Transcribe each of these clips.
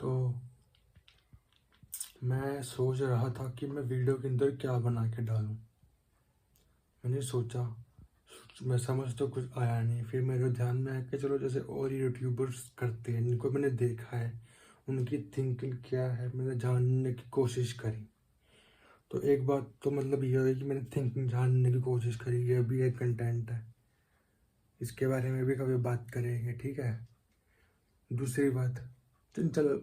तो मैं सोच रहा था कि मैं वीडियो के अंदर क्या बना के डालूं। मैंने सोचा, मैं समझ तो कुछ आया नहीं। फिर मेरे ध्यान में आया कि चलो जैसे और यूट्यूबर्स करते हैं जिनको मैंने देखा है, उनकी थिंकिंग क्या है, मैंने जानने की कोशिश करी। तो एक बात तो मतलब ये है कि मैंने थिंकिंग जानने की कोशिश करी, ये भी एक कंटेंट है, इसके बारे में भी कभी बात करेंगे, ठीक है। दूसरी बात, चलो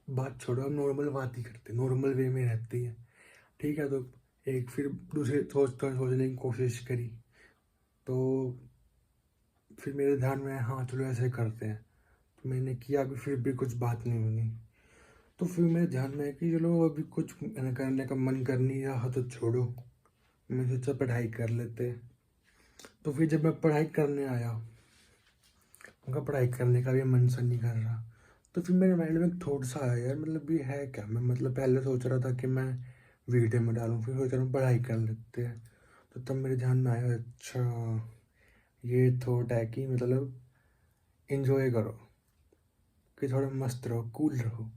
बात छोड़ो, हम नॉर्मल बात ही करते, नॉर्मल वे में रहती है, ठीक है। तो एक फिर दूसरे सोचने की कोशिश करी, तो फिर मेरे ध्यान में आया, हाँ चलो ऐसे करते हैं। तो मैंने किया, अभी फिर भी कुछ बात नहीं बनी। तो फिर मेरे ध्यान में आया कि चलो अभी कुछ करने का मन कर नहीं रहा तो छोड़ो, मैं सोचा पढ़ाई कर लेते। तो फिर जब मैं पढ़ाई करने आया, उनका पढ़ाई करने का भी मन सा नहीं कर रहा। तो फिर मेरे माइंड में एक थॉट सा आया, यार मतलब ये है क्या। मैं मतलब पहले सोच रहा था कि मैं वीडियो में डालूं, फिर सोच रहा हूँ पढ़ाई कर लेते हैं। तो तब मेरे ध्यान में आया, अच्छा ये थॉट है कि मतलब इन्जॉय करो, कि थोड़ा मस्त रहो, कूल रहो।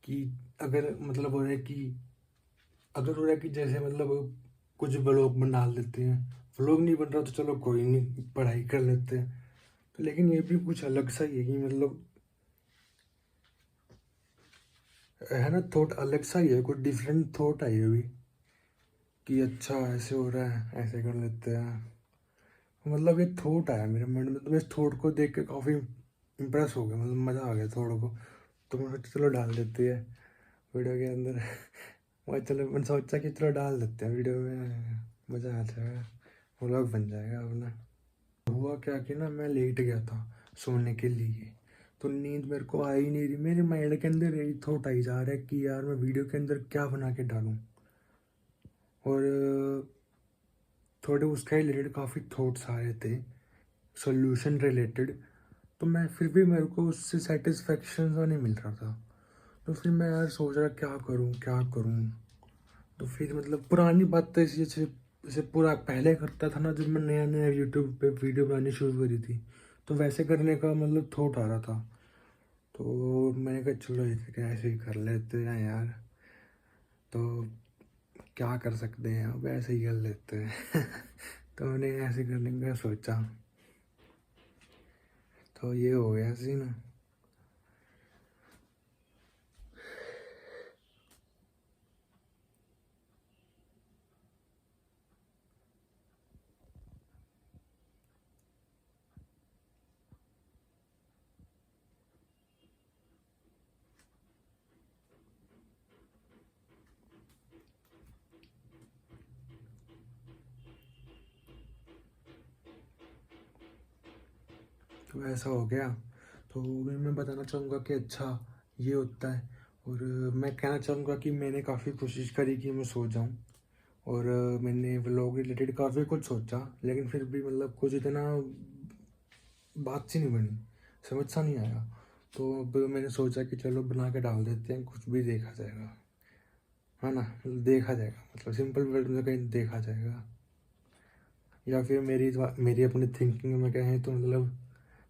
कि अगर मतलब हो रहा है कि अगर हो रहा है कि जैसे मतलब कुछ व्लॉग बना लेते हैं, व्लॉग नहीं बन रहा तो चलो कोई नहीं, पढ़ाई कर लेते हैं। तो लेकिन ये भी कुछ अलग सा ही है कि मतलब है ना, थॉट अलग सा ही है, कुछ डिफरेंट थॉट है ये भी, कि अच्छा ऐसे हो रहा है, ऐसे कर लेते हैं। मतलब ये थॉट आया मेरे माइंड में, तो मैं इस थॉट को देख के काफ़ी इम्प्रेस हो गया, मतलब मज़ा आ गया थॉट को। तो मैं सोचा चलो डाल देते हैं वीडियो के अंदर। मैं चलो मैंने सोचा कि चलो डाल देते हैं वीडियो में, मज़ा आ जाएगा, व्लॉग बन जाएगा अपना। हुआ क्या कि ना, मैं लेट गया था सोने के लिए, तो नींद मेरे को आ ही नहीं रही। मेरे माइंड के अंदर यही थॉट आई जा रहा है कि यार मैं वीडियो के अंदर क्या बना के डालूं, और थोड़े उसके रिलेटेड काफ़ी थॉट्स आ रहे थे, सोल्यूशन रिलेटेड। तो मैं फिर भी मेरे को उससे सेटिस्फेक्शन सा नहीं मिल रहा था। तो फिर मैं यार सोच रहा क्या करूं क्या करूं। तो फिर मतलब पुरानी बात तो ऐसी जैसे जैसे पूरा पहले करता था ना, जब मैं नया नया यूट्यूब पे वीडियो बनानी शुरू करी थी, तो वैसे करने का मतलब थॉट आ रहा था। तो मैंने कहा चलो ऐसे ही कर लेते हैं यार, तो क्या कर सकते हैं, अब ऐसे ही कर लेते हैं। तो मैंने ऐसे करने का सोचा, तो ये हो गया सीन। तो ऐसा हो गया। तो मैं बताना चाहूँगा कि अच्छा ये होता है। और मैं कहना चाहूँगा कि मैंने काफ़ी कोशिश करी कि मैं सो जाऊँ, और मैंने व्लॉग रिलेटेड काफ़ी कुछ सोचा, लेकिन फिर भी मतलब कुछ इतना बात सी नहीं बनी, समझ सा नहीं आया। तो अब मैंने सोचा कि चलो बना के डाल देते हैं, कुछ भी देखा जाएगा, है ना, देखा जाएगा, मतलब सिंपल वर्ड में कहीं देखा जाएगा। या फिर मेरी अपनी थिंकिंग में कहें तो मतलब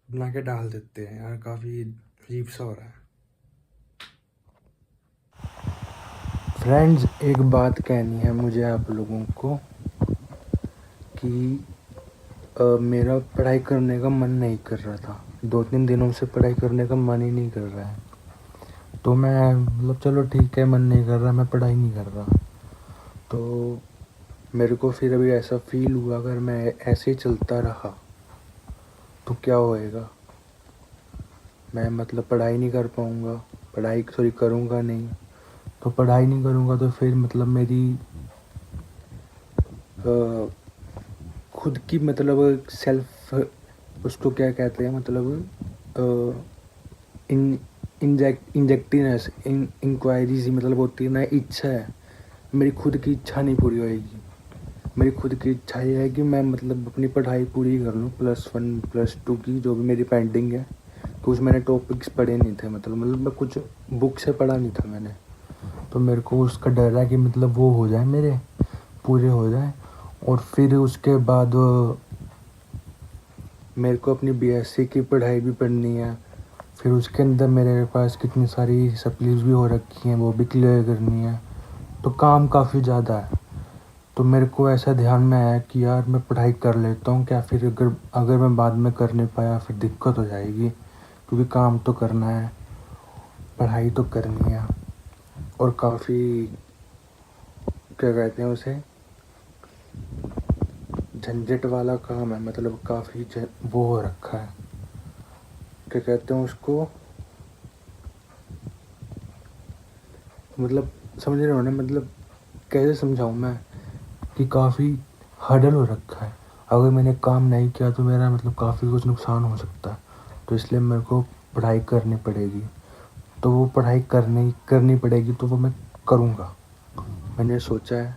बना के डाल देते हैं यार, काफ़ी अजीब सा हो रहा है। फ्रेंड्स, एक बात कहनी है मुझे आप लोगों को कि मेरा पढ़ाई करने का मन नहीं कर रहा था, 2-3 दिनों से पढ़ाई करने का मन ही नहीं कर रहा है। तो मैं मतलब चलो ठीक है, मन नहीं कर रहा, मैं पढ़ाई नहीं कर रहा। तो मेरे को फिर अभी ऐसा फील हुआ, अगर मैं ऐसे ही चलता रहा तो क्या होएगा, मैं मतलब पढ़ाई नहीं कर पाऊँगा, पढ़ाई सॉरी करूँगा नहीं। तो पढ़ाई नहीं करूँगा तो फिर मतलब मेरी खुद की मतलब सेल्फ, उसको क्या कहते हैं, मतलब इन इंजेक्टिवनेस, इंक्वायरी सी मतलब होती है ना, इच्छा है, मेरी खुद की इच्छा नहीं पूरी होएगी। मेरी खुद की इच्छा ये है कि मैं मतलब अपनी पढ़ाई पूरी कर लूँ, +1 +2 की जो भी मेरी पेंडिंग है। कुछ मैंने टॉपिक्स पढ़े नहीं थे, मतलब मैं कुछ बुक से पढ़ा नहीं था मैंने। तो मेरे को उसका डर है कि मतलब वो हो जाए, मेरे पूरे हो जाए, और फिर उसके बाद मेरे को अपनी BSc की पढ़ाई भी पढ़नी है, फिर उसके अंदर मेरे पास कितनी सारी सप्लीज भी हो रखी हैं, वो भी क्लियर करनी है। तो काम काफ़ी ज़्यादा है। तो मेरे को ऐसा ध्यान में आया कि यार मैं पढ़ाई कर लेता हूँ क्या, फिर अगर अगर मैं बाद में कर नहीं पाया फिर दिक्कत हो जाएगी, क्योंकि काम तो करना है, पढ़ाई तो करनी है। और काफ़ी क्या कहते हैं उसे, झंझट वाला काम है, मतलब काफ़ी वो हो रखा है, क्या कहते हैं उसको, मतलब समझ रहे हो ना, मतलब कैसे समझाऊँ मैं कि काफ़ी हर्डल हो रखा है। अगर मैंने काम नहीं किया तो मेरा मतलब काफ़ी कुछ नुकसान हो सकता है। तो इसलिए मेरे को पढ़ाई करनी पड़ेगी। तो वो पढ़ाई करनी पड़ेगी तो वो मैं करूँगा। मैंने सोचा है,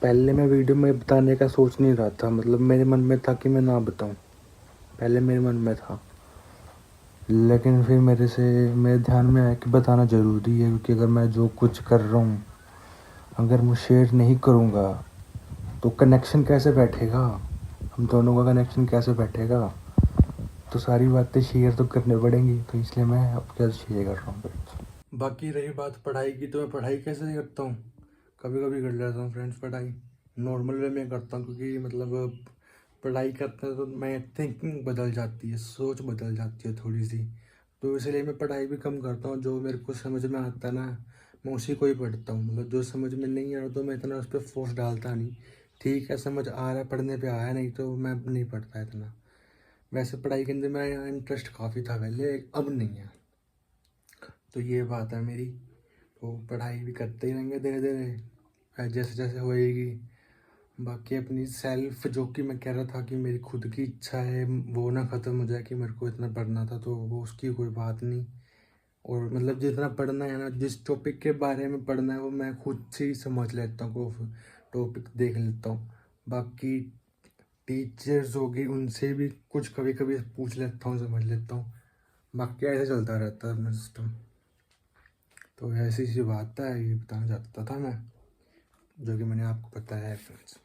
पहले मैं वीडियो में बताने का सोच नहीं रहा था, मतलब मेरे मन में था कि मैं ना बताऊँ, पहले मेरे मन में था। लेकिन फिर मेरे ध्यान में आया कि बताना ज़रूरी है, क्योंकि अगर मैं जो कुछ कर रहा हूँ अगर मैं शेयर नहीं करूँगा तो कनेक्शन कैसे बैठेगा, हम दोनों का कनेक्शन कैसे बैठेगा। तो सारी बातें शेयर तो करनी पड़ेंगी, तो इसलिए मैं आपके साथ शेयर कर रहा हूँ। बाकी रही बात पढ़ाई की, तो मैं पढ़ाई कैसे करता हूँ, कभी कभी कर लेता हूँ फ्रेंड्स पढ़ाई, नॉर्मल वे में करता हूँ, क्योंकि मतलब पढ़ाई करते हैं तो मैं थिंकिंग बदल जाती है, सोच बदल जाती है थोड़ी सी। तो इसलिए मैं पढ़ाई भी कम करता हूँ, जो मेरे को समझ में आता है ना मैं उसी को ही पढ़ता हूँ। मतलब जो समझ में नहीं आ रहा तो मैं इतना उस पर फोर्स डालता नहीं, ठीक है समझ आ रहा है पढ़ने पे आया, नहीं तो मैं नहीं पढ़ता इतना। वैसे पढ़ाई के अंदर मेरा इंटरेस्ट काफ़ी था पहले, अब नहीं है। तो ये बात है मेरी। तो पढ़ाई भी करते ही रहेंगे धीरे धीरे जैसे जैसे होएगी। बाकी अपनी सेल्फ, जो कि मैं कह रहा था कि मेरी खुद की इच्छा है वो ना ख़त्म हो जाए कि मेरे को इतना पढ़ना था, तो वो उसकी कोई बात नहीं। और मतलब जितना पढ़ना है ना, जिस टॉपिक के बारे में पढ़ना है वो मैं खुद से ही समझ लेता हूँ, वो टॉपिक देख लेता हूँ। बाकी टीचर्स हो गए उनसे भी कुछ कभी कभी पूछ लेता हूँ, समझ लेता हूँ। बाकी ऐसे चलता रहता है अपना सिस्टम। तो ऐसी सी बात है, ये बताना चाहता था मैं, जो कि मैंने आपको बताया है फ्रेंड्स।